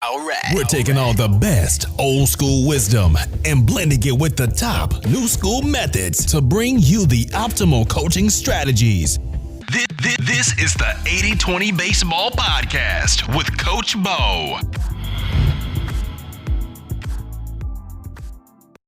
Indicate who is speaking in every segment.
Speaker 1: Arráez. We're taking all the best old school wisdom and blending it with the top new school methods to bring you the optimal coaching strategies. This is the 80-20 Baseball Podcast with Coach Bo.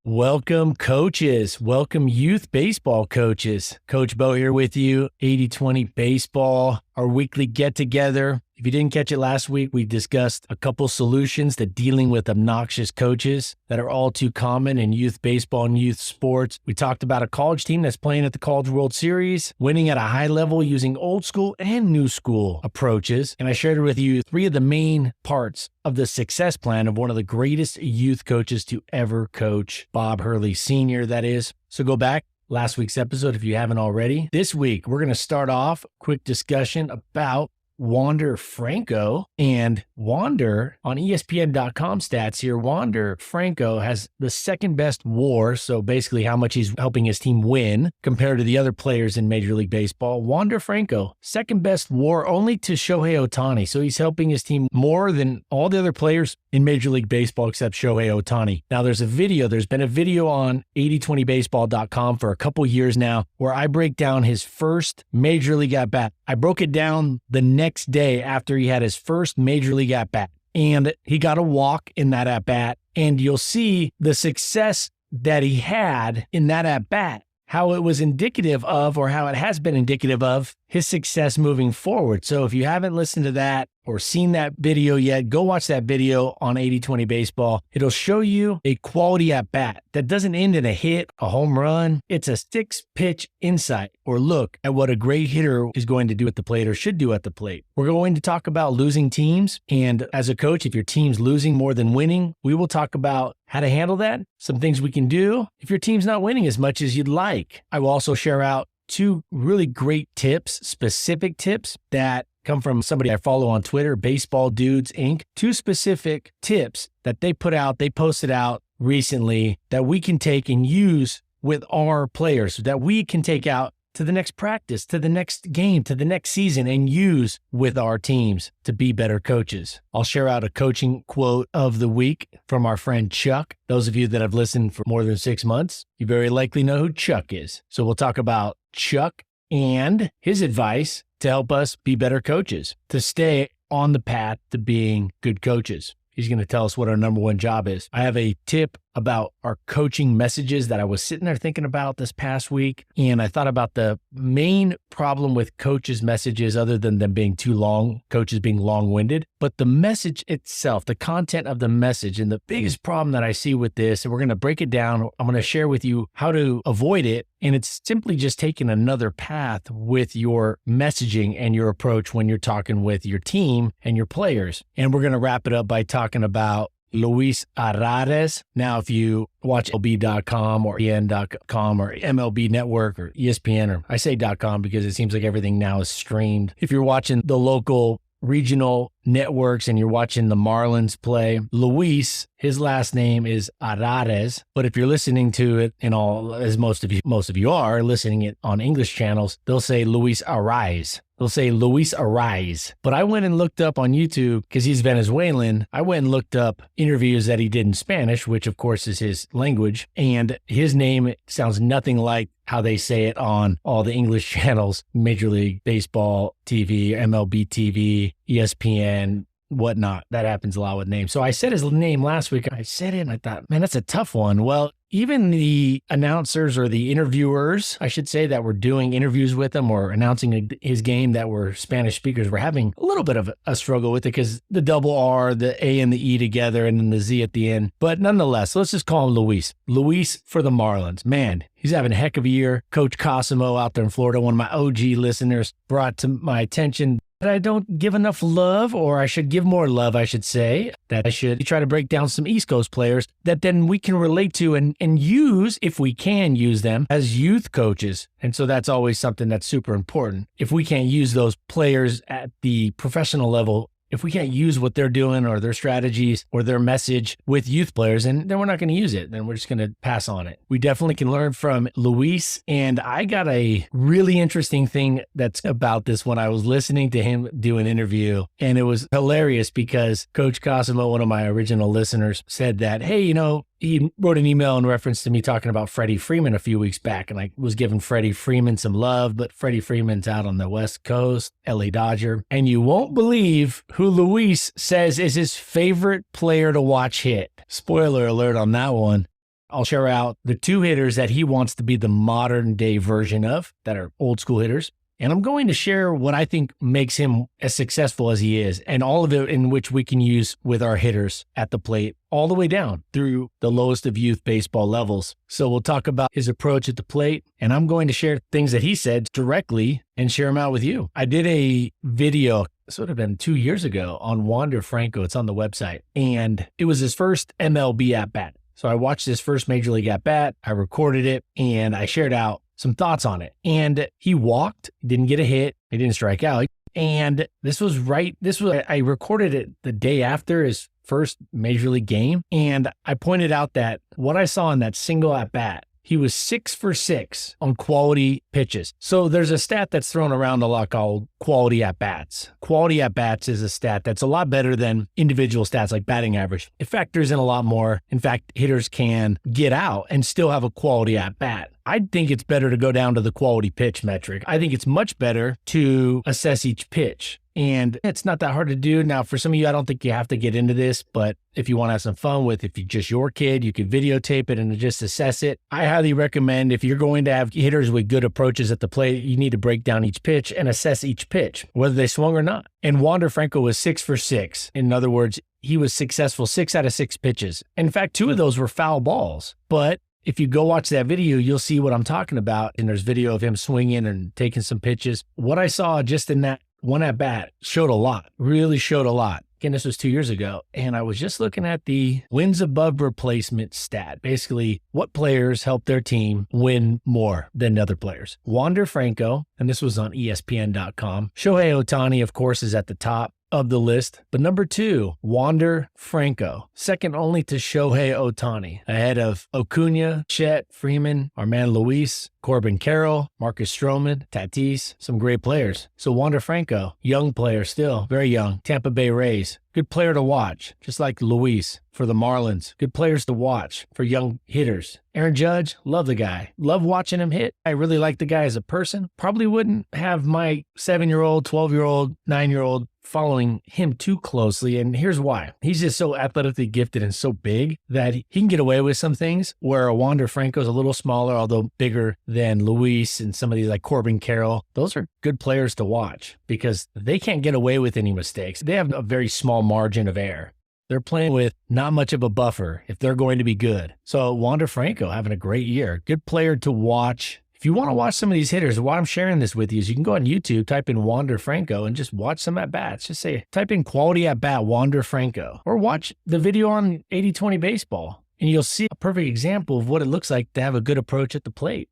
Speaker 2: Welcome, coaches. Welcome, youth baseball coaches. Coach Bo here with you, 80-20 Baseball, our weekly get-together. If you didn't catch it last week, we discussed a couple solutions to dealing with obnoxious coaches that are all too common in youth baseball and youth sports. We talked about a college team that's playing at the College World Series, winning at a high level using old school and new school approaches. And I shared with you three of the main parts of the success plan of one of the greatest youth coaches to ever coach, Bob Hurley Sr., that is. So go back last week's episode if you haven't already. This week, we're going to start off a quick discussion about Wander Franco. And Wander, on ESPN.com stats here, Wander Franco has the second best WAR, so basically how much he's helping his team win compared to the other players in Major League Baseball. Wander Franco, second best WAR only to Shohei Ohtani, so he's helping his team more than all the other players in Major League Baseball except Shohei Ohtani. Now there's been a video on 8020baseball.com for a couple years now where I break down his first Major League at-bat. I broke it down the next day after he had his first Major League at-bat, and he got a walk in that at-bat, and you'll see the success that he had in that at-bat, how it was indicative of, or how it has been indicative of, his success moving forward. So if you haven't listened to that or seen that video yet, go watch that video on 80-20 Baseball. It'll show you a quality at-bat that doesn't end in a hit, a home run. It's a 6-pitch insight or look at what a great hitter is going to do at the plate or should do at the plate. We're going to talk about losing teams. And as a coach, if your team's losing more than winning, we will talk about how to handle that, some things we can do if your team's not winning as much as you'd like. I will also share out two really great tips, specific tips that come from somebody I follow on Twitter, Baseball Dudes Inc. Two specific tips that they posted out recently that we can take and use with our players, that we can take out to the next practice, to the next game, to the next season, and use with our teams to be better coaches. I'll share out a coaching quote of the week from our friend Chuck. Those of you that have listened for more than 6 months, you very likely know who Chuck is. So we'll talk about Chuck and his advice to help us be better coaches, to stay on the path to being good coaches. He's going to tell us what our number one job is. I have a tip about our coaching messages that I was sitting there thinking about this past week. And I thought about the main problem with coaches' messages, other than them being too long, coaches being long-winded, but the message itself, the content of the message. And the biggest problem that I see with this, and we're going to break it down. I'm going to share with you how to avoid it. And it's simply just taking another path with your messaging and your approach when you're talking with your team and your players. And we're going to wrap it up by talking about Luis Arráez. Now, if you watch MLB.com or EN.com or MLB Network or ESPN, or I say .com because it seems like everything now is streamed. If you're watching the local regional networks and you're watching the Marlins play, Luis, his last name is Arráez, but if you're listening to it as most of you are listening it on English channels, they'll say Luis Arráez. They'll say Luis Arráez. But I went and looked up on YouTube, because he's Venezuelan, I went and looked up interviews that he did in Spanish, which of course is his language, and his name sounds nothing like how they say it on all the English channels, Major League Baseball TV, MLB TV, ESPN, whatnot. That happens a lot with names. So I said his name last week. I said it and I thought, man, that's a tough one. Well, even the announcers or the interviewers, I should say, that were doing interviews with him or announcing his game that were Spanish speakers were having a little bit of a struggle with it because the double R, the A and the E together, and then the Z at the end. But nonetheless, let's just call him Luis. Luis for the Marlins. Man, he's having a heck of a year. Coach Cosimo out there in Florida, one of my OG listeners, brought to my attention that I don't give enough love, or I should give more love, I should say, that I should try to break down some East Coast players that then we can relate to and use, if we can use them, as youth coaches. And so that's always something that's super important. If we can't use those players at the professional level if we can't use what they're doing or their strategies or their message with youth players, and then we're not going to use it. Then we're just going to pass on it. We definitely can learn from Luis. And I got a really interesting thing that's about this when I was listening to him do an interview. And it was hilarious because Coach Cosimo, one of my original listeners, said that, hey, he wrote an email in reference to me talking about Freddie Freeman a few weeks back, and I was giving Freddie Freeman some love, but Freddie Freeman's out on the West Coast, LA Dodger. And you won't believe who Luis says is his favorite player to watch hit. Spoiler alert on that one. I'll share out the 2 hitters that he wants to be the modern day version of that are old school hitters. And I'm going to share what I think makes him as successful as he is, and all of it in which we can use with our hitters at the plate, all the way down through the lowest of youth baseball levels. So we'll talk about his approach at the plate, and I'm going to share things that he said directly and share them out with you. I did a video, this would have been 2 years ago, on Wander Franco. It's on the website, and it was his first MLB at-bat. So I watched his first Major League at-bat, I recorded it, and I shared out some thoughts on it. And he walked, didn't get a hit, he didn't strike out. And I recorded it the day after his first Major League game. And I pointed out that what I saw in that single at bat, he was 6 for 6 on quality pitches. So there's a stat that's thrown around a lot called quality at-bats. Quality at-bats is a stat that's a lot better than individual stats like batting average. It factors in a lot more. In fact, hitters can get out and still have a quality at-bat. I think it's better to go down to the quality pitch metric. I think it's much better to assess each pitch. And it's not that hard to do. Now, for some of you, I don't think you have to get into this, but if you want to have some fun with, if you're just your kid, you could videotape it and just assess it. I highly recommend, if you're going to have hitters with good approaches at the plate, you need to break down each pitch and assess each pitch, whether they swung or not. And Wander Franco was 6 for 6. In other words, he was successful 6 out of 6 pitches. In fact, 2 of those were foul balls. But if you go watch that video, you'll see what I'm talking about. And there's video of him swinging and taking some pitches. What I saw just in that one at bat showed a lot, really showed a lot. Again, this was 2 years ago. And I was just looking at the wins above replacement stat. Basically, what players help their team win more than other players. Wander Franco, and this was on ESPN.com. Shohei Ohtani, of course, is at the top of the list. But number 2, Wander Franco, second only to Shohei Ohtani, ahead of Acuna, Chet, Freeman, our man Luis, Corbin Carroll, Marcus Stroman, Tatis, some great players. So Wander Franco, young player still, very young, Tampa Bay Rays, good player to watch, just like Luis for the Marlins, good players to watch for young hitters. Aaron Judge, love the guy, love watching him hit. I really like the guy as a person. Probably wouldn't have my 7-year-old, 12-year-old, 9-year-old following him too closely. And here's why. He's just so athletically gifted and so big that he can get away with some things where a Wander Franco is a little smaller, although bigger than Luis and some of these like Corbin Carroll. Those are good players to watch because they can't get away with any mistakes. They have a very small margin of error. They're playing with not much of a buffer if they're going to be good. So Wander Franco having a great year. Good player to watch. If you want to watch some of these hitters, why I'm sharing this with you is you can go on YouTube, type in Wander Franco, and just watch some at-bats. Just say, type in quality at-bat Wander Franco, or watch the video on 80-20 baseball, and you'll see a perfect example of what it looks like to have a good approach at the plate.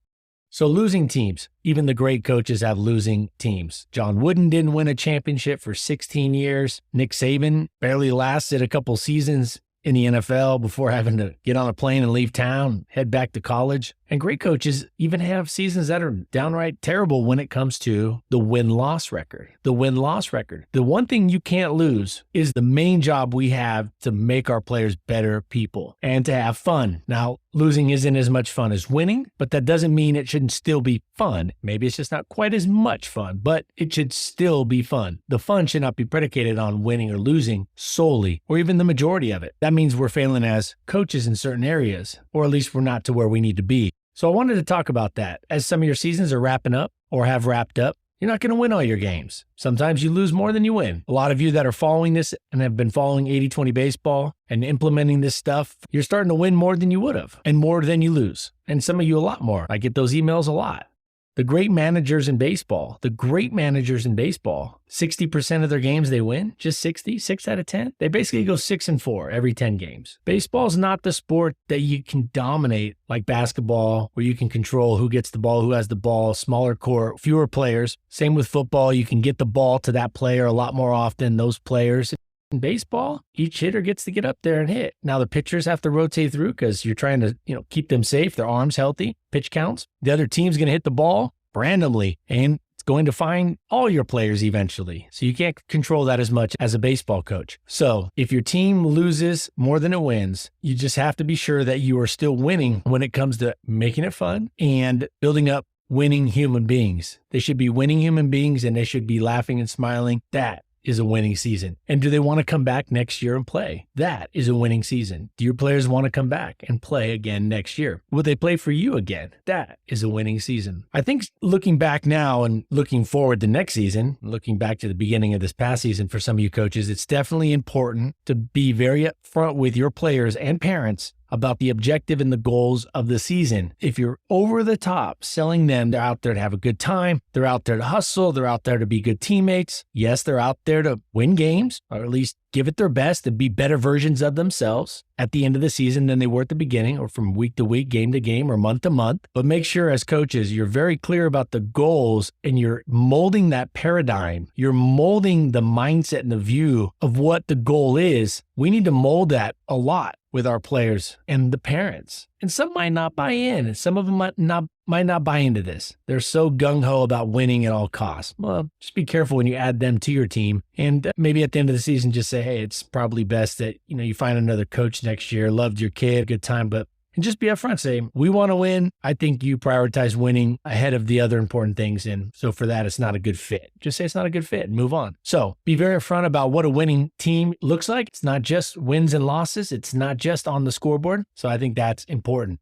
Speaker 2: So losing teams, even the great coaches have losing teams. John Wooden didn't win a championship for 16 years. Nick Saban barely lasted a couple seasons in the NFL before having to get on a plane and leave town, head back to college. And great coaches even have seasons that are downright terrible when it comes to the win-loss record. The win-loss record. The one thing you can't lose is the main job we have to make our players better people and to have fun. Now, losing isn't as much fun as winning, but that doesn't mean it shouldn't still be fun. Maybe it's just not quite as much fun, but it should still be fun. The fun should not be predicated on winning or losing solely, or even the majority of it. That means we're failing as coaches in certain areas, or at least we're not to where we need to be. So I wanted to talk about that. As some of your seasons are wrapping up or have wrapped up, you're not going to win all your games. Sometimes you lose more than you win. A lot of you that are following this and have been following 80-20 baseball and implementing this stuff, you're starting to win more than you would have and more than you lose. And some of you a lot more. I get those emails a lot. The great managers in baseball, 60% of their games they win, just 60, 6 out of 10. They basically go 6-4 every 10 games. Baseball is not the sport that you can dominate like basketball, where you can control who gets the ball, who has the ball, smaller court, fewer players. Same with football. You can get the ball to that player a lot more often, those players. In baseball, each hitter gets to get up there and hit. Now the pitchers have to rotate through because you're trying to, keep them safe, their arms healthy, pitch counts. The other team's going to hit the ball randomly, and it's going to find all your players eventually. So you can't control that as much as a baseball coach. So if your team loses more than it wins, you just have to be sure that you are still winning when it comes to making it fun and building up winning human beings. They should be winning human beings, and they should be laughing and smiling. That is a winning season. And do they want to come back next year and play? That is a winning season. Do your players want to come back and play again next year? Will they play for you again? That is a winning season. I think looking back now and looking forward to next season, looking back to the beginning of this past season for some of you coaches, it's definitely important to be very upfront with your players and parents about the objective and the goals of the season. If you're over the top selling them, they're out there to have a good time, they're out there to hustle, they're out there to be good teammates. Yes, they're out there to win games, or at least give it their best and be better versions of themselves at the end of the season than they were at the beginning, or from week to week, game to game, or month to month. But make sure as coaches, you're very clear about the goals and you're molding that paradigm. You're molding the mindset and the view of what the goal is. We need to mold that a lot with our players and the parents. And some might not buy in, and some of them might not buy into this. They're so gung-ho about winning at all costs. Well, just be careful when you add them to your team. And maybe at the end of the season, just say, hey, it's probably best that, you find another coach next year. Loved your kid, good time, and just be upfront. Say, we want to win. I think you prioritize winning ahead of the other important things. And so for that, it's not a good fit. Just say it's not a good fit and move on. So be very upfront about what a winning team looks like. It's not just wins and losses. It's not just on the scoreboard. So I think that's important.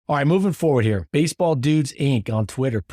Speaker 2: All right, moving forward here. Baseball Dudes Inc. on Twitter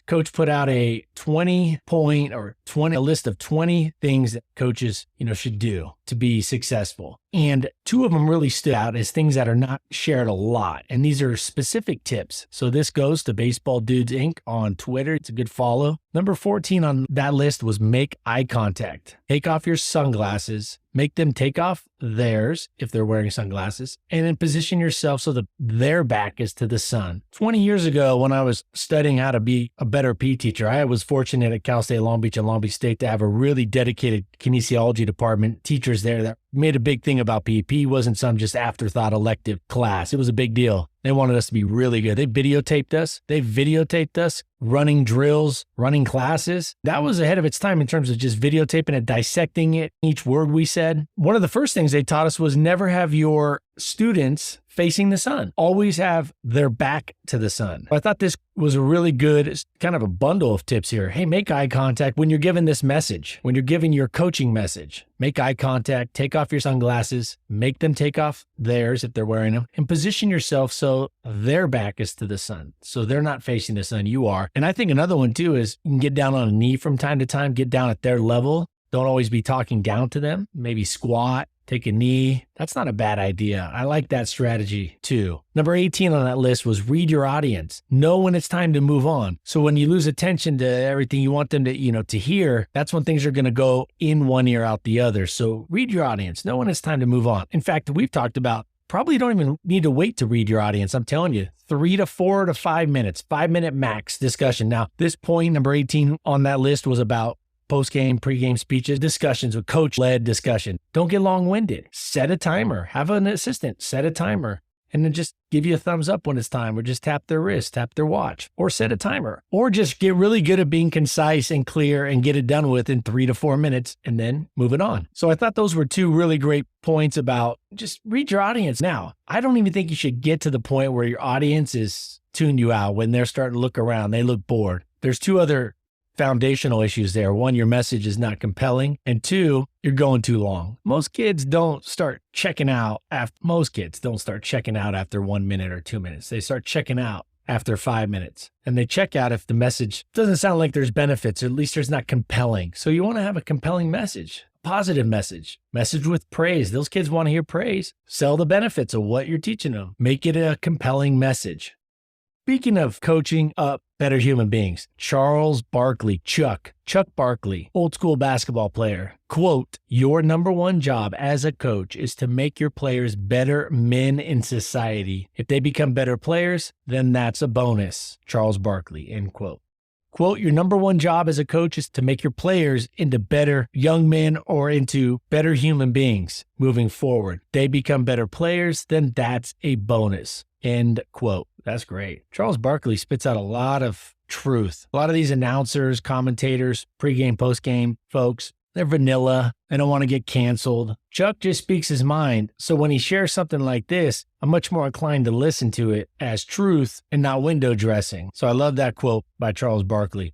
Speaker 2: Coach put out a 20-point or a list of 20 things that coaches, should do to be successful. And two of them really stood out as things that are not shared a lot. And these are specific tips. So this goes to Baseball Dudes Inc. on Twitter. It's a good follow. Number 14 on that list was make eye contact. Take off your sunglasses. Make them take off theirs if they're wearing sunglasses, and then position yourself so that their back is to the sun. 20 years ago, when I was studying how to be a better PE teacher, I was fortunate at Cal State Long Beach and Long Beach State to have a really dedicated kinesiology department, teachers there that made a big thing about PE. PE wasn't some just afterthought elective class. It was a big deal. They wanted us to be really good. They videotaped us running drills, running classes. That was ahead of its time in terms of just videotaping it, dissecting it, each word we said. One of the first things they taught us was never have your students facing the sun. Always have their back to the sun. I thought this was a really good kind of a bundle of tips here. Hey, make eye contact when you're giving this message, when you're giving your coaching message. Make eye contact, take off your sunglasses, make them take off theirs if they're wearing them, and position yourself so their back is to the sun. So they're not facing the sun, you are. And I think another one too is you can get down on a knee from time to time, get down at their level. Don't always be talking down to them. Maybe squat, take a knee. That's not a bad idea. I like that strategy too. Number 18 on that list was read your audience. Know when it's time to move on. So when you lose attention to everything you want them to, to hear, that's when things are going to go in one ear out the other. So read your audience. Know when it's time to move on. In fact, we've talked about probably don't even need to wait to read your audience. I'm telling you, 3 to 4 to 5 minutes, 5-minute max discussion. Now, this point, number 18 on that list was about post-game, pre-game speeches, discussions with coach-led discussion. Don't get long-winded. Set a timer. Have an assistant set a timer. And then just give you a thumbs up when it's time, or just tap their wrist, tap their watch, or set a timer. Or just get really good at being concise and clear and get it done with in 3 to 4 minutes and then move it on. So I thought those were two really great points about just read your audience. Now, I don't even think you should get to the point where your audience is tune you out when they're starting to look around, they look bored. There's two other foundational issues there. One, your message is not compelling. And two, you're going too long. Most kids don't start checking out after 1 minute or 2 minutes. They start checking out after 5 minutes. And they check out if the message doesn't sound like there's benefits, or at least there's not compelling. So you want to have a compelling message, positive message with praise. Those kids want to hear praise. Sell the benefits of what you're teaching them. Make it a compelling message. Speaking of coaching up better human beings, Charles Barkley, Chuck Barkley, old school basketball player, quote, "Your number one job as a coach is to make your players better men in society. If they become better players, then that's a bonus." Charles Barkley, end quote. Quote, "Your number one job as a coach is to make your players into better young men or into better human beings moving forward. They become better players, then that's a bonus." End quote. That's great. Charles Barkley spits out a lot of truth. A lot of these announcers, commentators, pregame, postgame folks, they're vanilla. They don't want to get canceled. Chuck just speaks his mind. So when he shares something like this, I'm much more inclined to listen to it as truth and not window dressing. So I love that quote by Charles Barkley.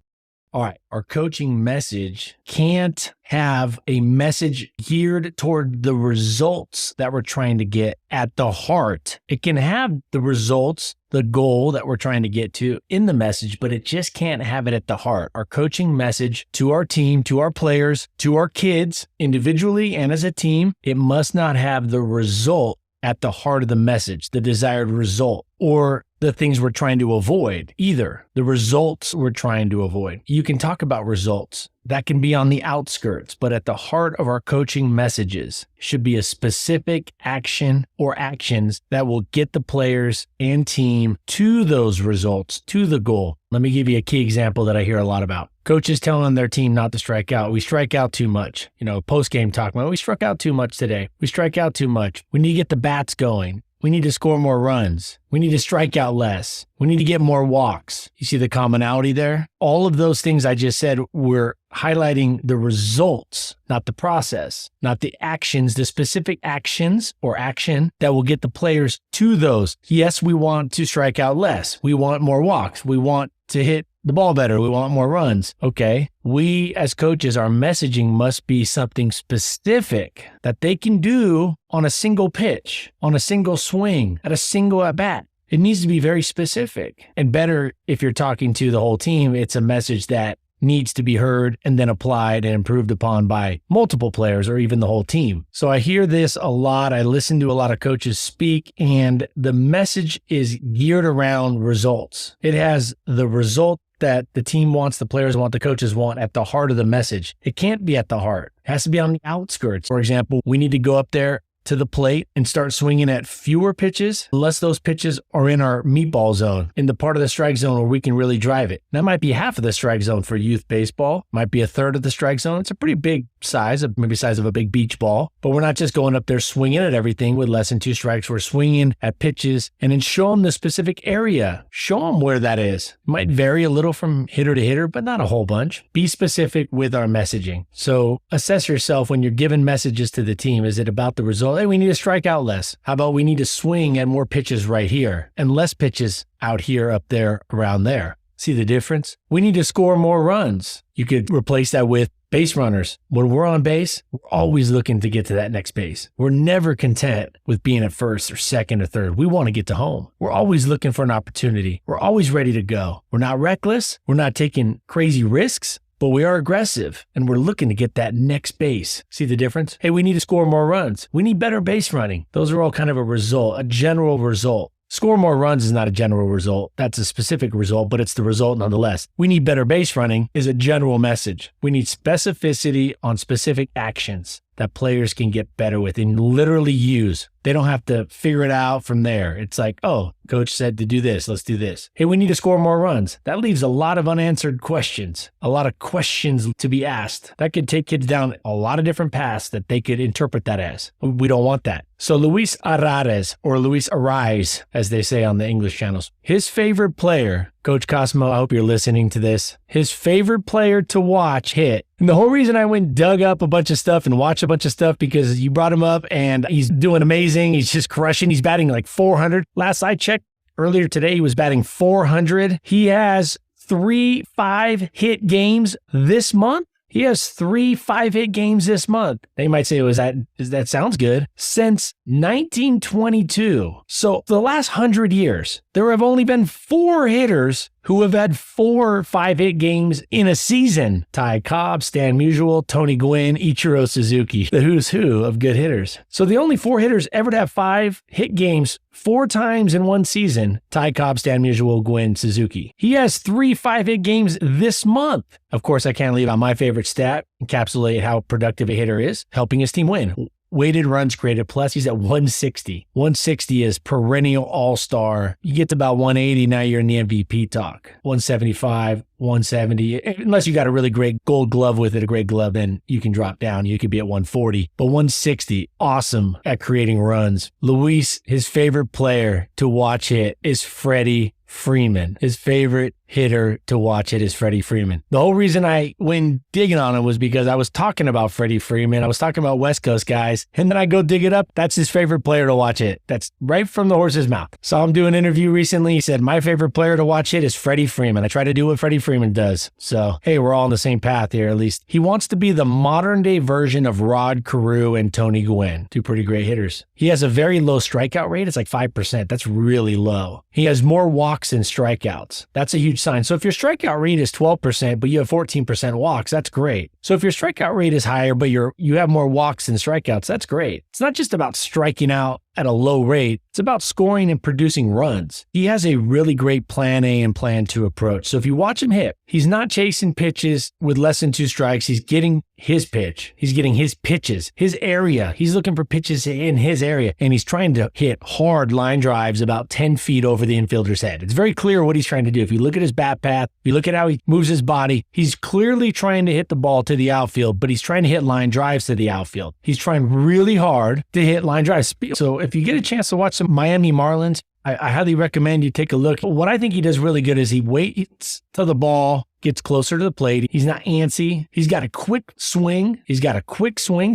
Speaker 2: All right, our coaching message can't have a message geared toward the results that we're trying to get at the heart. It can have the results, the goal that we're trying to get to in the message, but it just can't have it at the heart. Our coaching message to our team, to our players, to our kids, individually and as a team, it must not have the result at the heart of the message, the desired result, or the things we're trying to avoid either. The results we're trying to avoid. You can talk about results. That can be on the outskirts, but at the heart of our coaching messages should be a specific action or actions that will get the players and team to those results, to the goal. Let me give you a key example that I hear a lot about. Coaches telling their team not to strike out. We strike out too much. Post-game talk, well, we struck out too much today. We strike out too much. We need to get the bats going. We need to score more runs. We need to strike out less. We need to get more walks. You see the commonality there? All of those things I just said were highlighting the results, not the process, not the actions, the specific actions or action that will get the players to those. Yes, we want to strike out less. We want more walks. We want to hit the ball better. We want more runs. Okay. We as coaches, our messaging must be something specific that they can do on a single pitch, on a single swing, at a single at bat. It needs to be very specific. And better if you're talking to the whole team, it's a message that needs to be heard and then applied and improved upon by multiple players or even the whole team. So I hear this a lot. I listen to a lot of coaches speak, and the message is geared around results. It has the result that the team wants, the players want, the coaches want at the heart of the message. It can't be at the heart. It has to be on the outskirts. For example, we need to go up there to the plate and start swinging at fewer pitches unless those pitches are in our meatball zone, in the part of the strike zone where we can really drive it. That might be half of the strike zone for youth baseball, might be a third of the strike zone. It's a pretty big size, maybe size of a big beach ball, but we're not just going up there swinging at everything with less than 2 strikes. We're swinging at pitches and then show them the specific area. Show them where that is. It might vary a little from hitter to hitter, but not a whole bunch. Be specific with our messaging. So assess yourself when you're giving messages to the team. Is it about the result? Hey, we need to strike out less. How about we need to swing at more pitches right here and less pitches out here, up there, around there? See the difference? We need to score more runs. You could replace that with base runners. When we're on base, we're always looking to get to that next base. We're never content with being at first or second or third. We want to get to home. We're always looking for an opportunity. We're always ready to go. We're not reckless. We're not taking crazy risks, but we are aggressive and we're looking to get that next base. See the difference? Hey, we need to score more runs. We need better base running. Those are all kind of a result, a general result. Score more runs is not a general result. That's a specific result, but it's the result nonetheless. We need better base running is a general message. We need specificity on specific actions that players can get better with and literally use. They don't have to figure it out from there. It's like, oh, coach said to do this. Let's do this. Hey, we need to score more runs. That leaves a lot of unanswered questions, a lot of questions to be asked. That could take kids down a lot of different paths that they could interpret that as. We don't want that. So Luis Arráez, or Luis Arráez, as they say on the English channels, his favorite player, Coach Cosmo, I hope you're listening to this, his favorite player to watch hit. And the whole reason I went and dug up a bunch of stuff and watched a bunch of stuff because you brought him up and he's doing amazing. He's just crushing. He's batting like 400. Last I checked earlier today, he was batting 400. He has 3 5-hit games this month. He has 3 5-hit games this month. They might say, that sounds good. Since 1922. So for the last 100 years, there have only been 4 hitters who have had 4 5-hit games in a season. Ty Cobb, Stan Musial, Tony Gwynn, Ichiro Suzuki, the who's who of good hitters. So the only 4 hitters ever to have 5-hit games 4 times in one season, Ty Cobb, Stan Musial, Gwynn, Suzuki. He has 3 5-hit games this month. Of course, I can't leave out my favorite stat, encapsulate how productive a hitter is, helping his team win. Weighted runs created plus, he's at 160. 160 is perennial all-star. You get to about 180, now you're in the MVP talk. 175, 170. Unless you got a really great gold glove with it, a great glove, then you can drop down. You could be at 140. But 160, awesome at creating runs. Luis, his favorite player to watch hit is Freddie Freeman. His favorite hitter to watch it is Freddie Freeman. The whole reason I went digging on him was because I was talking about Freddie Freeman. I was talking about West Coast guys, and then I go dig it up. That's his favorite player to watch it. That's right from the horse's mouth. Saw him do an interview recently. He said, my favorite player to watch it is Freddie Freeman. I try to do what Freddie Freeman does. So, hey, we're all on the same path here, at least. He wants to be the modern day version of Rod Carew and Tony Gwynn, 2 pretty great hitters. He has a very low strikeout rate. It's like 5%. That's really low. He has more walks than strikeouts. That's a huge sign. So if your strikeout rate is 12%, but you have 14% walks, that's great. So if your strikeout rate is higher, but you have more walks than strikeouts, that's great. It's not just about striking out at a low rate. It's about scoring and producing runs. He has a really great plan A and plan 2 approach. So if you watch him hit, he's not chasing pitches with less than 2 strikes. He's getting his pitch. He's getting his pitches, his area. He's looking for pitches in his area, and he's trying to hit hard line drives about 10 feet over the infielder's head. It's very clear what he's trying to do. If you look at his bat path, if you look at how he moves his body, he's clearly trying to hit the ball to the outfield, but he's trying to hit line drives to the outfield. He's trying really hard to hit line drives. So if you get a chance to watch some Miami Marlins, I highly recommend you take a look. What I think he does really good is he waits till the ball gets closer to the plate. He's not antsy. He's got a quick swing.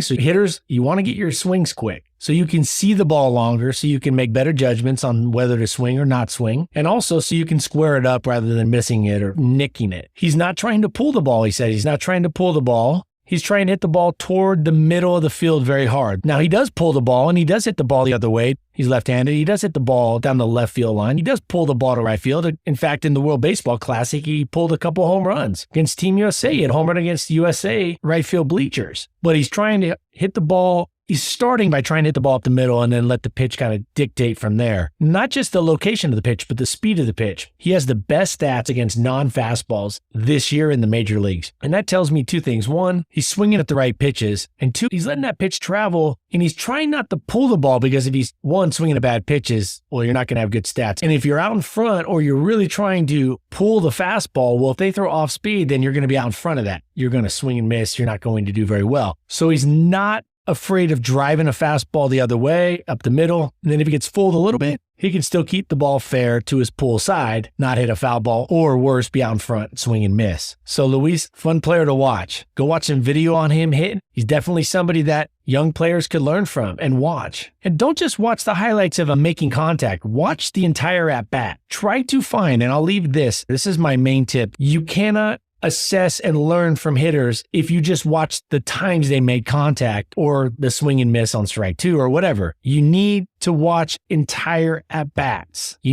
Speaker 2: So hitters, you want to get your swings quick so you can see the ball longer, so you can make better judgments on whether to swing or not swing, and also so you can square it up rather than missing it or nicking it. He's not trying to pull the ball, he said. He's not trying to pull the ball. He's trying to hit the ball toward the middle of the field very hard. Now, he does pull the ball, and he does hit the ball the other way. He's left-handed. He does hit the ball down the left field line. He does pull the ball to right field. In fact, in the World Baseball Classic, he pulled a couple home runs against Team USA. He had home run against USA right field bleachers. But he's trying to hit the ball. He's starting by trying to hit the ball up the middle and then let the pitch kind of dictate from there. Not just the location of the pitch, but the speed of the pitch. He has the best stats against non-fastballs this year in the major leagues. And that tells me 2 things. 1, he's swinging at the right pitches. And 2, he's letting that pitch travel, and he's trying not to pull the ball, because if he's, 1, swinging at bad pitches, well, you're not going to have good stats. And if you're out in front or you're really trying to pull the fastball, well, if they throw off speed, then you're going to be out in front of that. You're going to swing and miss. You're not going to do very well. So he's not afraid of driving a fastball the other way, up the middle. And then if he gets fooled a little bit, he can still keep the ball fair to his pull side, not hit a foul ball, or worse, be out in front, swing and miss. So Luis, fun player to watch. Go watch some video on him hitting. He's definitely somebody that young players could learn from and watch. And don't just watch the highlights of him making contact. Watch the entire at-bat. Try to find, and I'll leave this is my main tip. You cannot assess and learn from hitters if you just watch the times they made contact or the swing and miss on strike 2 or whatever. You need to watch entire at-bats. You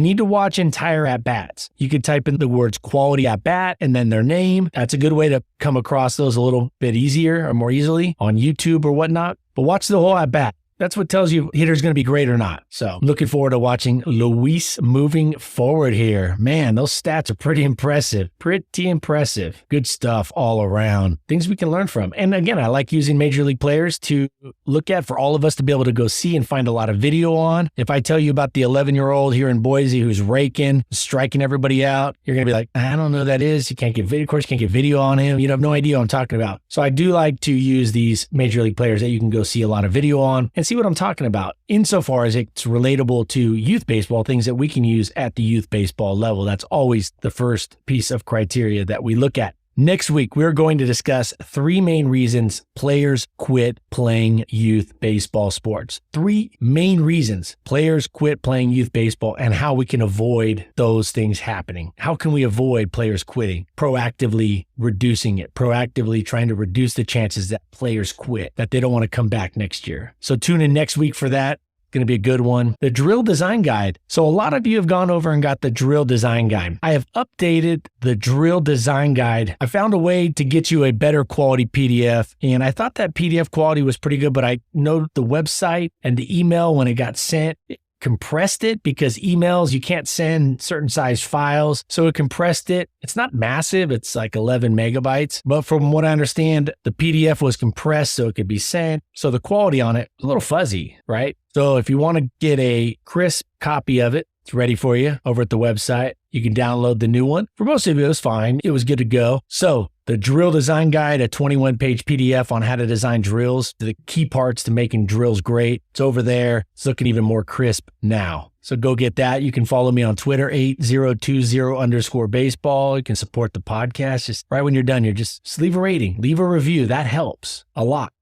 Speaker 2: could type in the words quality at-bat and then their name. That's a good way to come across those a little bit easier or more easily on YouTube or whatnot. But watch the whole at-bat. That's what tells you hitter's going to be great or not. So looking forward to watching Luis moving forward here. Man, those stats are pretty impressive. Good stuff all around. Things we can learn from. And again, I like using major league players to look at for all of us to be able to go see and find a lot of video on. If I tell you about the 11-year-old here in Boise who's raking, striking everybody out, you're going to be like, I don't know who that is. You can't get video. Of course, you can't get video on him. You have no idea what I'm talking about. So I do like to use these major league players that you can go see a lot of video on and see what I'm talking about, insofar as it's relatable to youth baseball, things that we can use at the youth baseball level. That's always the first piece of criteria that we look at. Next week, we're going to discuss 3 main reasons players quit playing youth baseball sports. 3 main reasons players quit playing youth baseball and how we can avoid those things happening. How can we avoid players quitting? Proactively reducing it, proactively trying to reduce the chances that players quit, that they don't want to come back next year. So tune in next week for that. going to be a good one. The drill design guide. So a lot of you have gone over and got the drill design guide. I have updated the drill design guide. I found a way to get you a better quality PDF, and I thought that PDF quality was pretty good, but I know the website and the email when it got sent, compressed it because emails, you can't send certain size files. So it compressed it. It's not massive. It's like 11 megabytes. But from what I understand, the PDF was compressed so it could be sent. So the quality on it, a little fuzzy, right? So if you want to get a crisp copy of it, it's ready for you over at the website. You can download the new one. For most of you, it was fine. It was good to go. So the drill design guide, a 21-page PDF on how to design drills, the key parts to making drills great. It's over there. It's looking even more crisp now. So go get that. You can follow me on Twitter, 8020_baseball. You can support the podcast. Just right when you're done, just leave a rating, leave a review. That helps a lot.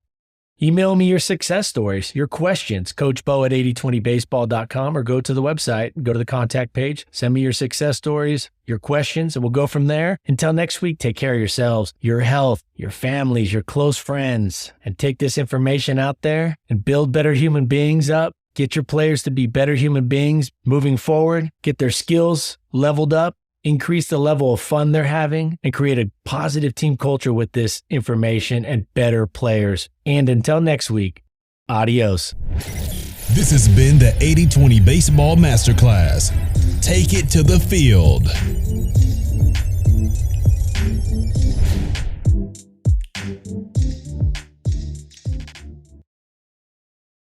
Speaker 2: Email me your success stories, your questions, coachbo@8020baseball.com, or go to the website, go to the contact page, send me your success stories, your questions, and we'll go from there. Until next week, take care of yourselves, your health, your families, your close friends, and take this information out there and build better human beings up. Get your players to be better human beings moving forward, get their skills leveled up, increase the level of fun they're having, and create a positive team culture with this information and better players. And until next week, adios.
Speaker 1: This has been the 80/20 Baseball Masterclass. Take it to the field.